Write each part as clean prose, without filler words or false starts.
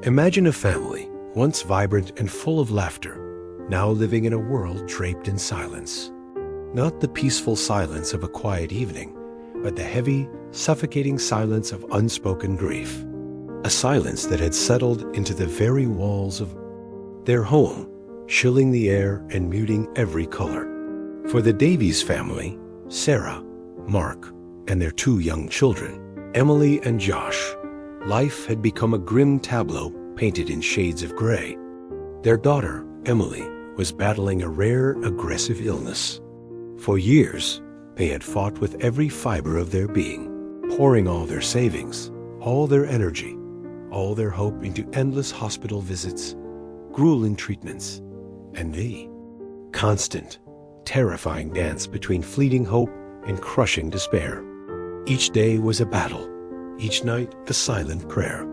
Imagine a family, once vibrant and full of laughter, now living in a world draped in silence. Not the peaceful silence of a quiet evening, but the heavy, suffocating silence of unspoken grief. A silence that had settled into the very walls of their home, chilling the air and muting every color. For the Davies family, Sarah, Mark, and their two young children, Emily and Josh, life had become a grim tableau painted in shades of gray. Their daughter, Emily, was battling a rare, aggressive illness. For years, they had fought with every fiber of their being, pouring all their savings, all their energy, all their hope into endless hospital visits, grueling treatments, and the constant, terrifying dance between fleeting hope and crushing despair. Each day was a battle, each night a silent prayer.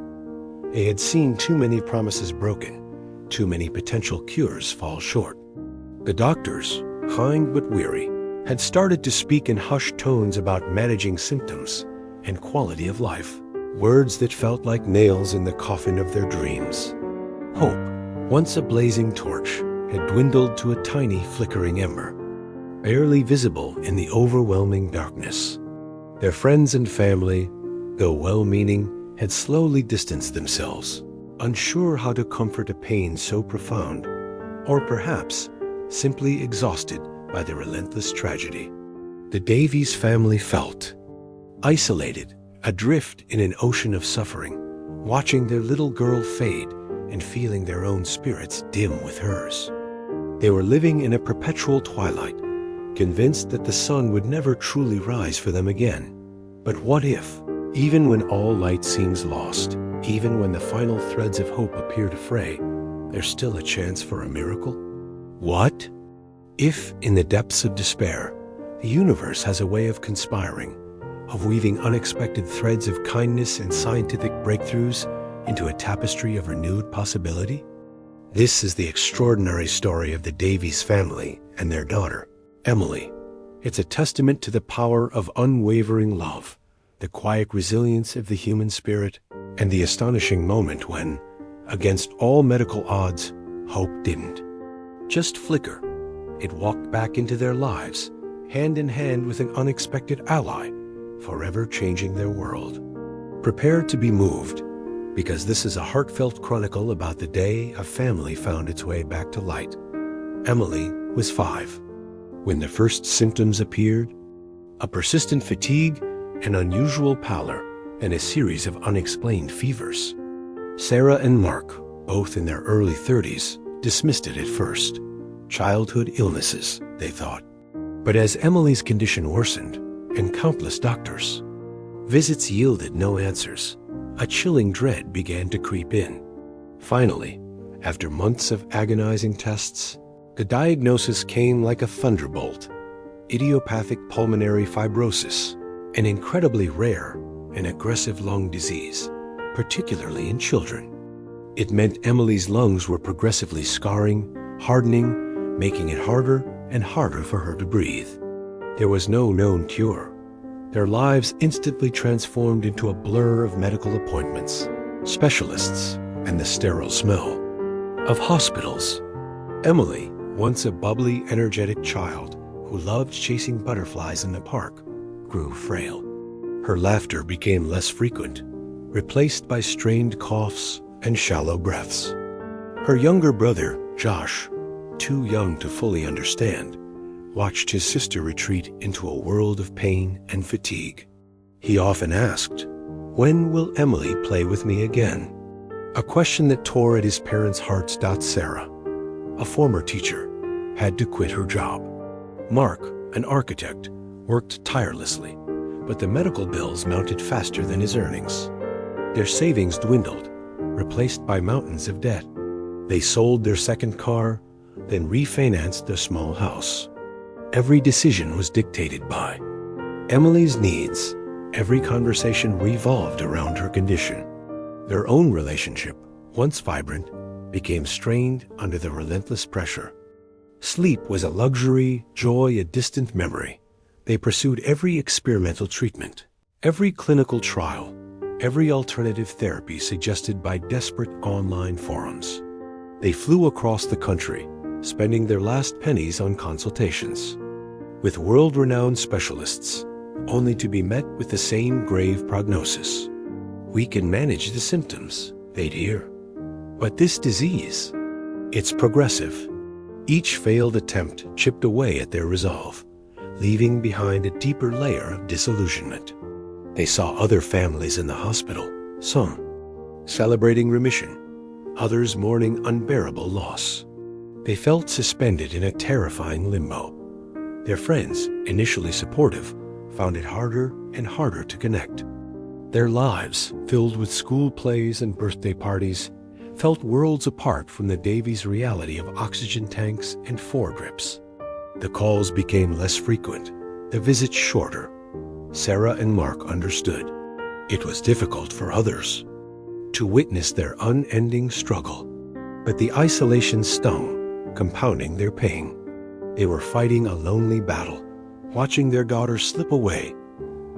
They had seen too many promises broken, too many potential cures fall short. The doctors, kind but weary, had started to speak in hushed tones about managing symptoms and quality of life, words that felt like nails in the coffin of their dreams. Hope, once a blazing torch, had dwindled to a tiny flickering ember, barely visible in the overwhelming darkness. Their friends and family, though well-meaning, had slowly distanced themselves, unsure how to comfort a pain so profound, or perhaps simply exhausted by the relentless tragedy. The Davies family felt isolated, adrift in an ocean of suffering, watching their little girl fade and feeling their own spirits dim with hers. They were living in a perpetual twilight, convinced that the sun would never truly rise for them again. But what if, even when all light seems lost, even when the final threads of hope appear to fray, there's still a chance for a miracle? What if, in the depths of despair, the universe has a way of conspiring, of weaving unexpected threads of kindness and scientific breakthroughs into a tapestry of renewed possibility? This is the extraordinary story of the Davies family and their daughter, Emily. It's a testament to the power of unwavering love, the quiet resilience of the human spirit, and the astonishing moment when, against all medical odds, hope didn't just flicker. It walked back into their lives, hand in hand with an unexpected ally, forever changing their world. Prepare to be moved, because this is a heartfelt chronicle about the day a family found its way back to light. Emily was 5 when the first symptoms appeared: a persistent fatigue, an unusual pallor, and a series of unexplained fevers. Sarah and Mark, both in their early 30s, dismissed it at first. Childhood illnesses, they thought. But as Emily's condition worsened, and countless doctors' visits yielded no answers, a chilling dread began to creep in. Finally, after months of agonizing tests, the diagnosis came like a thunderbolt: idiopathic pulmonary fibrosis, an incredibly rare and aggressive lung disease, particularly in children. It meant Emily's lungs were progressively scarring, hardening, making it harder and harder for her to breathe. There was no known cure. Their lives instantly transformed into a blur of medical appointments, specialists, and the sterile smell of hospitals. Emily, once a bubbly, energetic child who loved chasing butterflies in the park, grew frail. Her laughter became less frequent, replaced by strained coughs and shallow breaths. Her younger brother, Josh, too young to fully understand, watched his sister retreat into a world of pain and fatigue. He often asked, "When will Emily play with me again?" A question that tore at his parents' hearts. Sarah, a former teacher, had to quit her job. Mark, an architect, worked tirelessly, but the medical bills mounted faster than his earnings. Their savings dwindled, replaced by mountains of debt. They sold their second car, then refinanced their small house. Every decision was dictated by Emily's needs. Every conversation revolved around her condition. Their own relationship, once vibrant, became strained under the relentless pressure. Sleep was a luxury, joy a distant memory. They pursued every experimental treatment, every clinical trial, every alternative therapy suggested by desperate online forums. They flew across the country, spending their last pennies on consultations with world-renowned specialists, only to be met with the same grave prognosis. "We can manage the symptoms," they'd hear. "But this disease, it's progressive." Each failed attempt chipped away at their resolve, leaving behind a deeper layer of disillusionment. They saw other families in the hospital, some celebrating remission, others mourning unbearable loss. They felt suspended in a terrifying limbo. Their friends, initially supportive, found it harder and harder to connect. Their lives, filled with school plays and birthday parties, felt worlds apart from the Davies reality of oxygen tanks and foredrips. The calls became less frequent, the visits shorter. Sarah and Mark understood. It was difficult for others to witness their unending struggle, but the isolation stung, compounding their pain. They were fighting a lonely battle, watching their daughter slip away,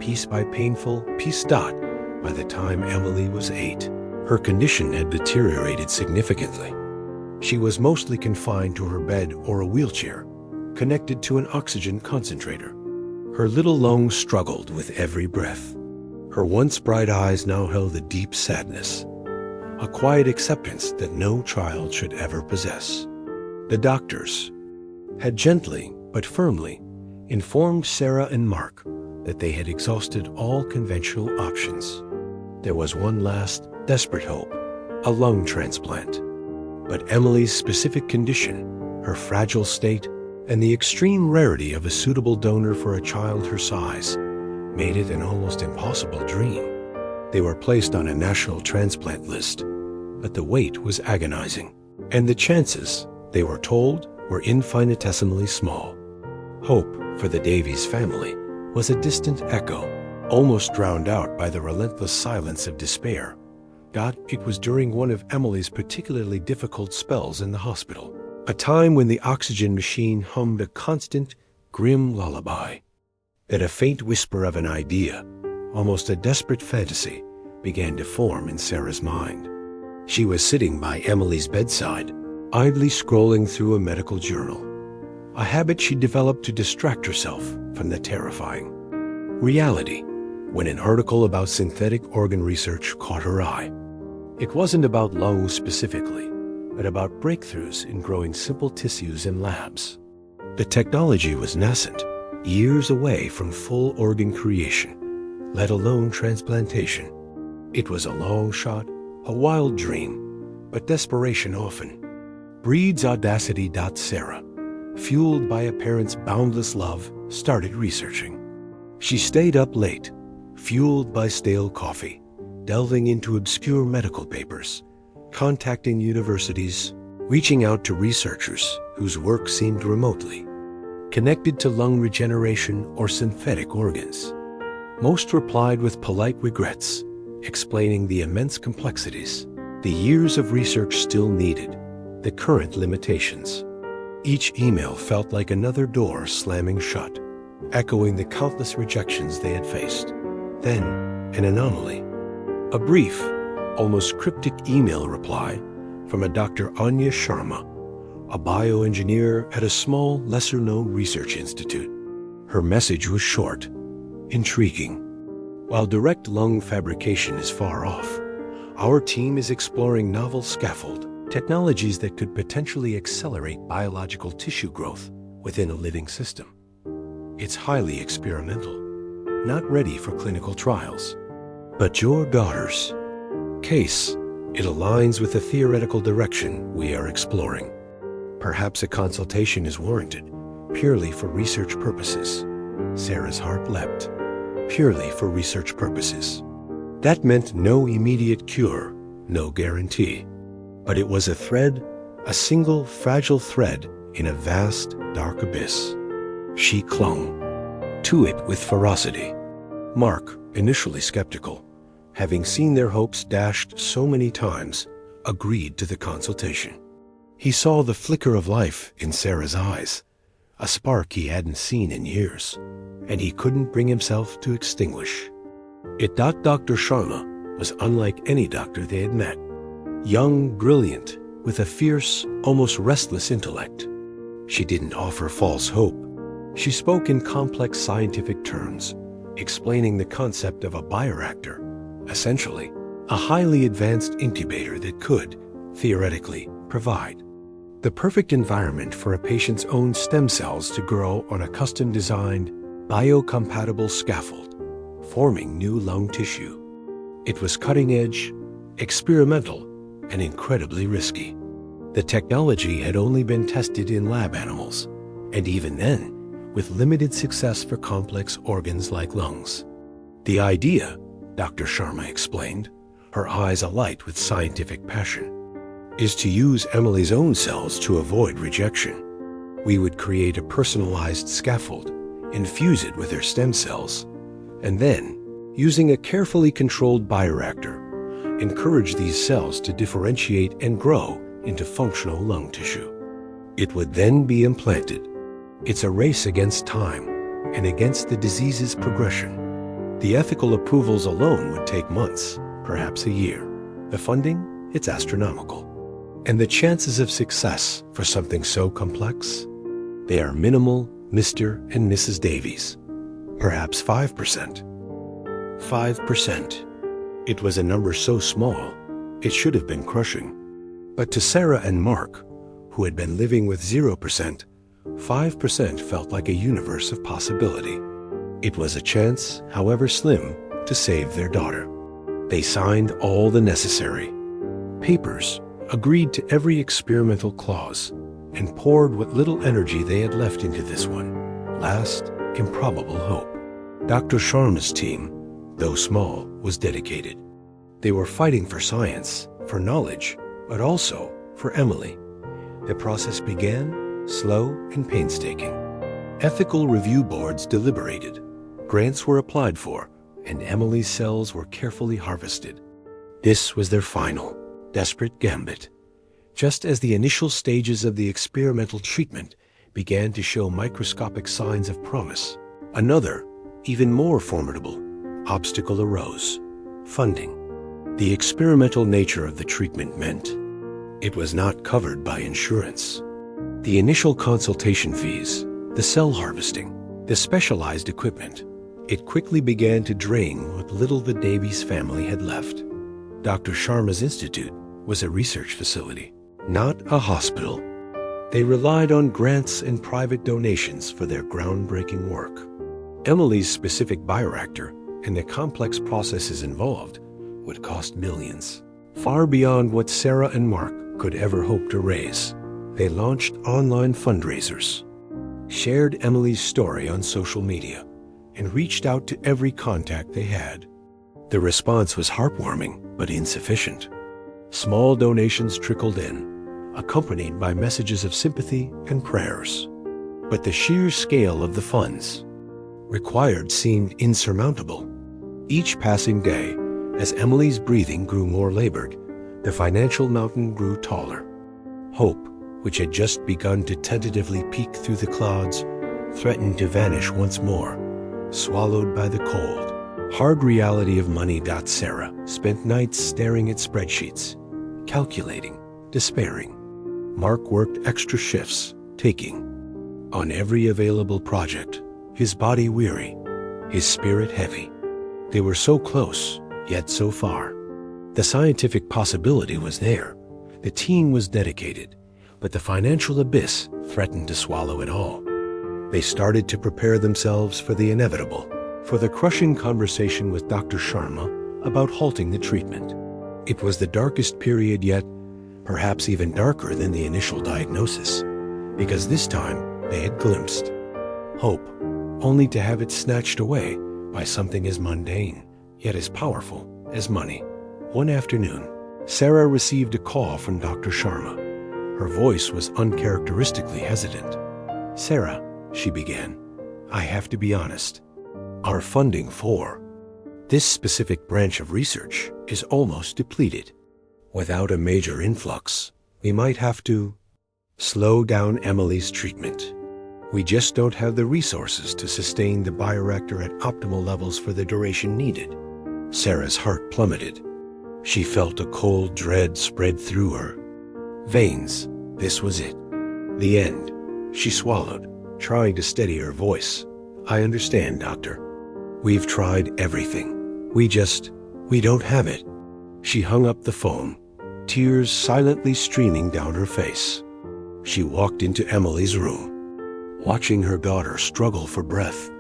piece by the time Emily was 8. Her condition had deteriorated significantly. She was mostly confined to her bed or a wheelchair, connected to an oxygen concentrator. Her little lungs struggled with every breath. Her once bright eyes now held a deep sadness, a quiet acceptance that no child should ever possess. The doctors had gently but firmly informed Sarah and Mark that they had exhausted all conventional options. There was one last desperate hope, a lung transplant. But Emily's specific condition, her fragile state, and the extreme rarity of a suitable donor for a child her size made it an almost impossible dream. They were placed on a national transplant list, but the wait was agonizing, and the chances, they were told, were infinitesimally small. Hope for the Davies family was a distant echo, almost drowned out by the relentless silence of despair. It was during one of Emily's particularly difficult spells in the hospital, a time when the oxygen machine hummed a constant, grim lullaby, that a faint whisper of an idea, almost a desperate fantasy, began to form in Sarah's mind. She was sitting by Emily's bedside, idly scrolling through a medical journal, a habit she developed to distract herself from the terrifying reality, when an article about synthetic organ research caught her eye. It wasn't about lungs specifically, but about breakthroughs in growing simple tissues in labs. The technology was nascent, years away from full organ creation, let alone transplantation. It was a long shot, a wild dream, but desperation often breeds audacity. Sarah, fueled by a parent's boundless love, started researching. She stayed up late, fueled by stale coffee, delving into obscure medical papers, contacting universities, reaching out to researchers whose work seemed remotely connected to lung regeneration or synthetic organs. Most replied with polite regrets, explaining the immense complexities, the years of research still needed, the current limitations. Each email felt like another door slamming shut, echoing the countless rejections they had faced. Then, an anomaly. A brief, almost cryptic email reply from a Dr. Anya Sharma, a bioengineer at a small, lesser-known research institute. Her message was short, intriguing. While direct lung fabrication is far off, our team is exploring novel scaffold technologies that could potentially accelerate biological tissue growth within a living system. It's highly experimental, not ready for clinical trials. But your daughter's case, it aligns with the theoretical direction we are exploring. Perhaps a consultation is warranted, purely for research purposes. Sarah's heart leapt. Purely for research purposes. That meant no immediate cure, no guarantee. But it was a thread, a single fragile thread in a vast, dark abyss. She clung to it with ferocity. Mark, initially skeptical, having seen their hopes dashed so many times, agreed to the consultation. He saw the flicker of life in Sarah's eyes, a spark he hadn't seen in years, and he couldn't bring himself to extinguish it. Dr. Sharma, was unlike any doctor they had met. Young, brilliant, with a fierce, almost restless intellect. She didn't offer false hope. She spoke in complex scientific terms, explaining the concept of a bioreactor, essentially a highly advanced incubator that could, theoretically, provide the perfect environment for a patient's own stem cells to grow on a custom-designed, biocompatible scaffold, forming new lung tissue. It was cutting-edge, experimental, and incredibly risky. The technology had only been tested in lab animals, and even then, with limited success for complex organs like lungs. The idea, Dr. Sharma explained, her eyes alight with scientific passion, is to use Emily's own cells to avoid rejection. We would create a personalized scaffold, infuse it with her stem cells, and then, using a carefully controlled bioreactor, encourage these cells to differentiate and grow into functional lung tissue. It would then be implanted. It's a race against time and against the disease's progression. The ethical approvals alone would take months, perhaps a year. The funding, it's astronomical. And the chances of success for something so complex? They are minimal, Mr. and Mrs. Davies. Perhaps 5%. 5%. It was a number so small, it should have been crushing. But to Sarah and Mark, who had been living with 0%, 5% felt like a universe of possibility. It was a chance, however slim, to save their daughter. They signed all the necessary papers, agreed to every experimental clause, and poured what little energy they had left into this one, last, improbable hope. Dr. Sharma's team, though small, was dedicated. They were fighting for science, for knowledge, but also for Emily. The process began, slow and painstaking. Ethical review boards deliberated, grants were applied for, and Emily's cells were carefully harvested. This was their final, desperate gambit. Just as the initial stages of the experimental treatment began to show microscopic signs of promise, another, even more formidable, obstacle arose: funding. The experimental nature of the treatment meant it was not covered by insurance. The initial consultation fees, the cell harvesting, the specialized equipment, it quickly began to drain what little the Davies family had left. Dr. Sharma's institute was a research facility, not a hospital. They relied on grants and private donations for their groundbreaking work. Emily's specific bioreactor and the complex processes involved would cost millions, far beyond what Sarah and Mark could ever hope to raise. They launched online fundraisers, shared Emily's story on social media, and reached out to every contact they had. The response was heartwarming, but insufficient. Small donations trickled in, accompanied by messages of sympathy and prayers. But the sheer scale of the funds required seemed insurmountable. Each passing day, as Emily's breathing grew more labored, the financial mountain grew taller. Hope, which had just begun to tentatively peek through the clouds, threatened to vanish once more, swallowed by the cold, hard reality of money. Sarah spent nights staring at spreadsheets, calculating, despairing. Mark worked extra shifts, taking on every available project, his body weary, his spirit heavy. They were so close, yet so far. The scientific possibility was there. The team was dedicated, but the financial abyss threatened to swallow it all. They started to prepare themselves for the inevitable, for the crushing conversation with Dr. Sharma about halting the treatment. It was the darkest period yet, perhaps even darker than the initial diagnosis, because this time they had glimpsed hope, only to have it snatched away by something as mundane, yet as powerful as money. One afternoon, Sarah received a call from Dr. Sharma. Her voice was uncharacteristically hesitant. "Sarah," she began, "I have to be honest. Our funding for this specific branch of research is almost depleted. Without a major influx, we might have to slow down Emily's treatment. We just don't have the resources to sustain the bioreactor at optimal levels for the duration needed." Sarah's heart plummeted. She felt a cold dread spread through her veins. This was it. The end. She swallowed, trying to steady her voice. "I understand, Doctor. We've tried everything. We don't have it." She hung up the phone, tears silently streaming down her face. She walked into Emily's room, watching her daughter struggle for breath,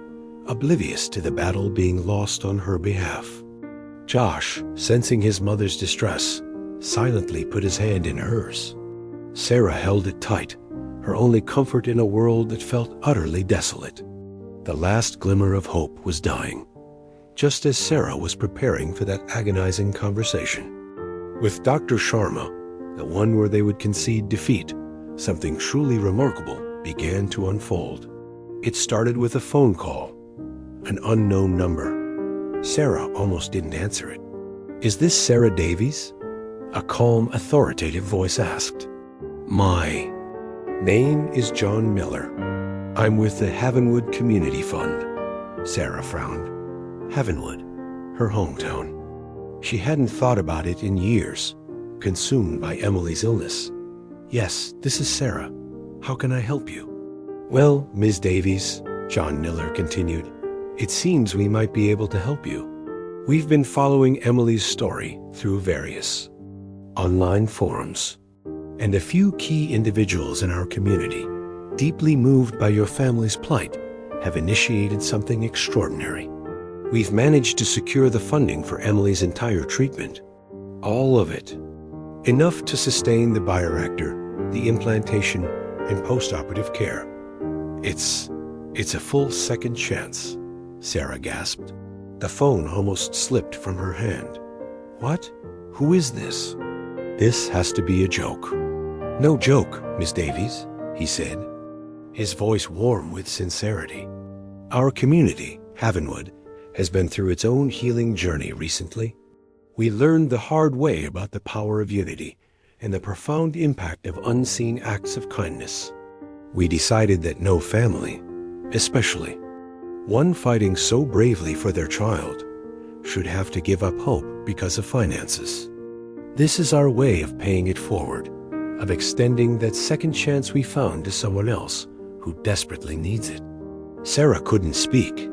oblivious to the battle being lost on her behalf. Josh, sensing his mother's distress, silently put his hand in hers. Sarah held it tight, her only comfort in a world that felt utterly desolate. The last glimmer of hope was dying, just as Sarah was preparing for that agonizing conversation. With Dr. Sharma, the one where they would concede defeat, something truly remarkable began to unfold. It started with a phone call, an unknown number. Sarah almost didn't answer it. "Is this Sarah Davies?" A calm, authoritative voice asked. "My name is John Miller. I'm with the Havenwood Community Fund." Sarah frowned. Havenwood, her hometown. She hadn't thought about it in years, consumed by Emily's illness. "Yes, this is Sarah. How can I help you?" "Well, Ms. Davies," John Miller continued, "it seems we might be able to help you. We've been following Emily's story through various online forums, and a few key individuals in our community, deeply moved by your family's plight, have initiated something extraordinary. We've managed to secure the funding for Emily's entire treatment. All of it. Enough to sustain the bioreactor, the implantation, and post-operative care. It's a full second chance," Sarah gasped. The phone almost slipped from her hand. "What? Who is this?" "This has to be a joke." "No joke, Miss Davies," he said, his voice warm with sincerity. "Our community, Havenwood, has been through its own healing journey recently. We learned the hard way about the power of unity and the profound impact of unseen acts of kindness. We decided that no family, especially one fighting so bravely for their child, should have to give up hope because of finances. This is our way of paying it forward, of extending that second chance we found to someone else who desperately needs it." Sarah couldn't speak.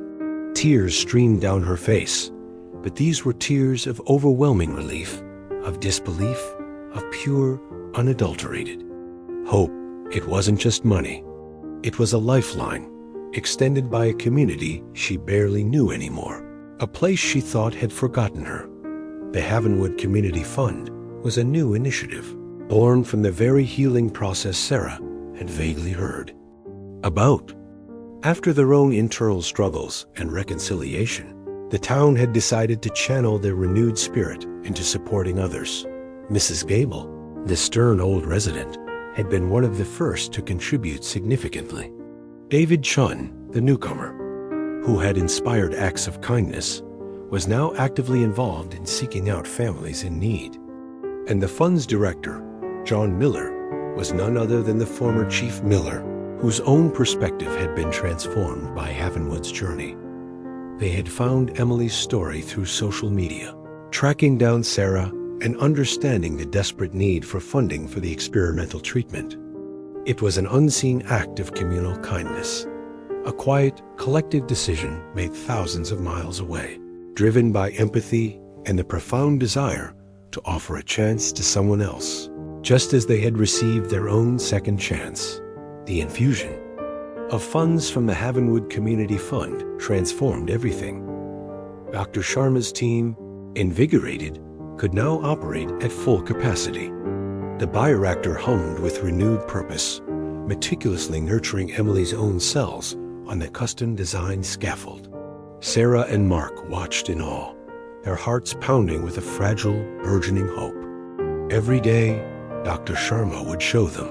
Tears streamed down her face, but these were tears of overwhelming relief, of disbelief, of pure, unadulterated hope. It wasn't just money. It was a lifeline, extended by a community she barely knew anymore, a place she thought had forgotten her. The Havenwood Community Fund was a new initiative, born from the very healing process Sarah had vaguely heard about. After their own internal struggles and reconciliation, the town had decided to channel their renewed spirit into supporting others. Mrs. Gable, the stern old resident, had been one of the first to contribute significantly. David Chun, the newcomer, who had inspired acts of kindness, was now actively involved in seeking out families in need. And the fund's director, John Miller, was none other than the former Chief Miller, whose own perspective had been transformed by Havenwood's journey. They had found Emily's story through social media, tracking down Sarah and understanding the desperate need for funding for the experimental treatment. It was an unseen act of communal kindness, a quiet, collective decision made thousands of miles away, driven by empathy and the profound desire to offer a chance to someone else, just as they had received their own second chance. The infusion of funds from the Havenwood Community Fund transformed everything. Dr. Sharma's team, invigorated, could now operate at full capacity. The bioreactor hummed with renewed purpose, meticulously nurturing Emily's own cells on the custom-designed scaffold. Sarah and Mark watched in awe, their hearts pounding with a fragile, burgeoning hope. Every day, Dr. Sharma would show them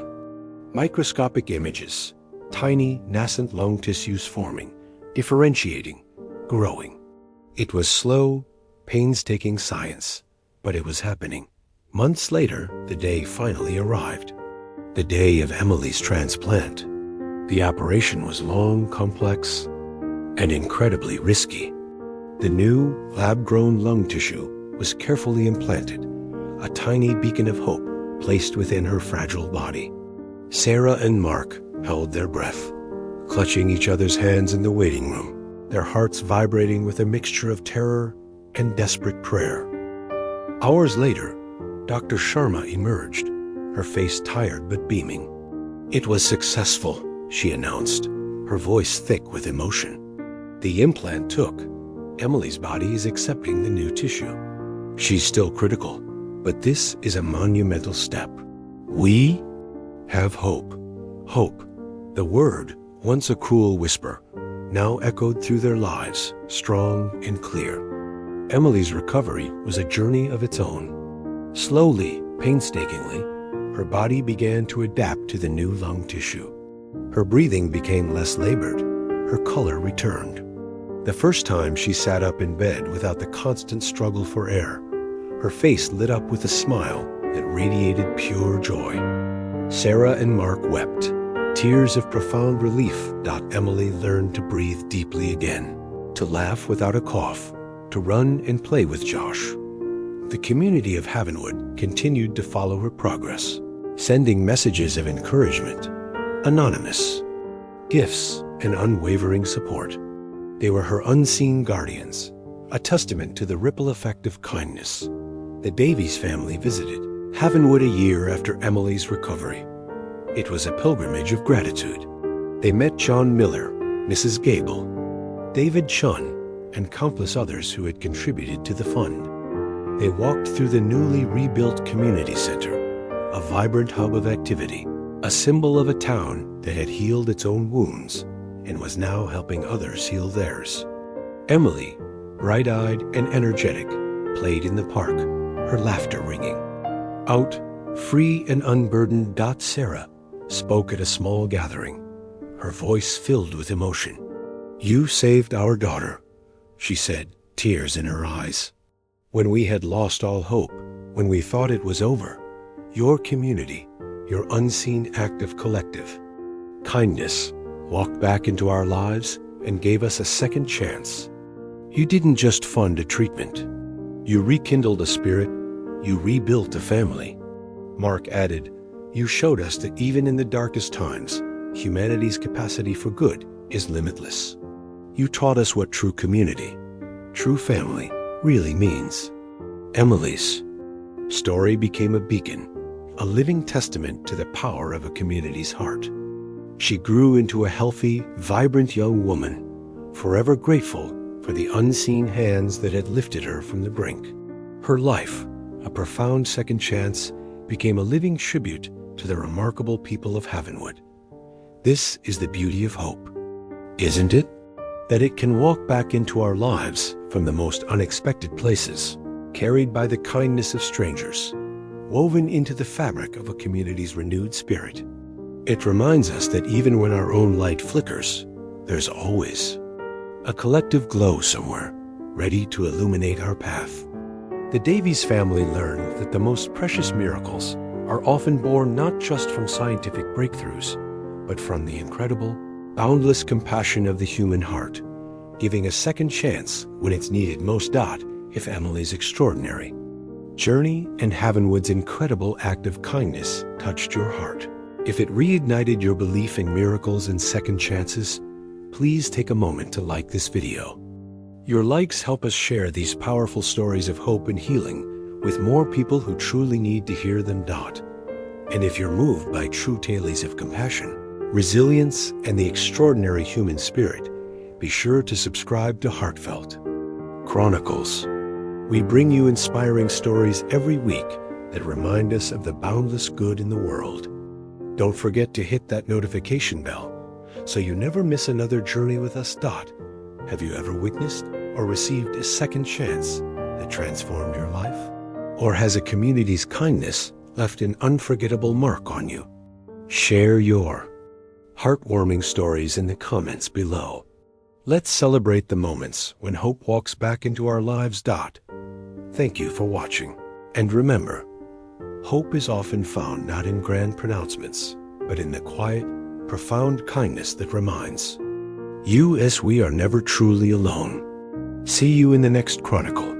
microscopic images, tiny, nascent lung tissues forming, differentiating, growing. It was slow, painstaking science, but it was happening. Months later, the day finally arrived. The day of Emily's transplant. The operation was long, complex, and incredibly risky. The new lab-grown lung tissue was carefully implanted, a tiny beacon of hope placed within her fragile body. Sarah and Mark held their breath, clutching each other's hands in the waiting room, their hearts vibrating with a mixture of terror and desperate prayer. Hours later, Dr. Sharma emerged, her face tired but beaming. "It was successful," she announced, her voice thick with emotion. "The implant took. Emily's body is accepting the new tissue. She's still critical, but this is a monumental step. We have hope." Hope, the word, once a cruel whisper, now echoed through their lives, strong and clear. Emily's recovery was a journey of its own. Slowly, painstakingly, her body began to adapt to the new lung tissue. Her breathing became less labored, her color returned. The first time she sat up in bed without the constant struggle for air, her face lit up with a smile that radiated pure joy. Sarah and Mark wept, tears of profound relief. Emily learned to breathe deeply again, to laugh without a cough, to run and play with Josh. The community of Havenwood continued to follow her progress, sending messages of encouragement, anonymous, gifts, and unwavering support. They were her unseen guardians, a testament to the ripple effect of kindness. The Davies family visited Havenwood a year after Emily's recovery. It was a pilgrimage of gratitude. They met John Miller, Mrs. Gable, David Chun, and countless others who had contributed to the fund. They walked through the newly rebuilt community center, a vibrant hub of activity, a symbol of a town that had healed its own wounds and was now helping others heal theirs. Emily, bright-eyed and energetic, played in the park, her laughter ringing. Out, free and unburdened, Sarah spoke at a small gathering, her voice filled with emotion. "You saved our daughter," she said, tears in her eyes. "When we had lost all hope, when we thought it was over, your community, your unseen act of collective kindness, walked back into our lives and gave us a second chance. You didn't just fund a treatment. You rekindled a spirit. You rebuilt a family." Mark added, "You showed us that even in the darkest times, humanity's capacity for good is limitless. You taught us what true community, true family, really means." Emily's story became a beacon, a living testament to the power of a community's heart. She grew into a healthy, vibrant young woman, forever grateful for the unseen hands that had lifted her from the brink. Her life, a profound second chance, became a living tribute to the remarkable people of Havenwood. This is the beauty of hope, isn't it? That it can walk back into our lives from the most unexpected places, carried by the kindness of strangers, woven into the fabric of a community's renewed spirit. It reminds us that even when our own light flickers, there's always a collective glow somewhere, ready to illuminate our path. The Davies family learned that the most precious miracles are often born not just from scientific breakthroughs, but from the incredible, boundless compassion of the human heart, giving a second chance when it's needed most. If Emily's extraordinary journey and Havenwood's incredible act of kindness touched your heart, if it reignited your belief in miracles and second chances, please take a moment to like this video. Your likes help us share these powerful stories of hope and healing with more people who truly need to hear them. And if you're moved by true tales of compassion, resilience, and the extraordinary human spirit, be sure to subscribe to Heartfelt Chronicles. We bring you inspiring stories every week that remind us of the boundless good in the world. Don't forget to hit that notification bell so you never miss another journey with us. Have you ever witnessed or received a second chance that transformed your life? Or has a community's kindness left an unforgettable mark on you? Share your heartwarming stories in the comments below. Let's celebrate the moments when hope walks back into our lives. Thank you for watching. And remember, hope is often found not in grand pronouncements, but in the quiet, profound kindness that reminds you as we are never truly alone. See you in the next chronicle.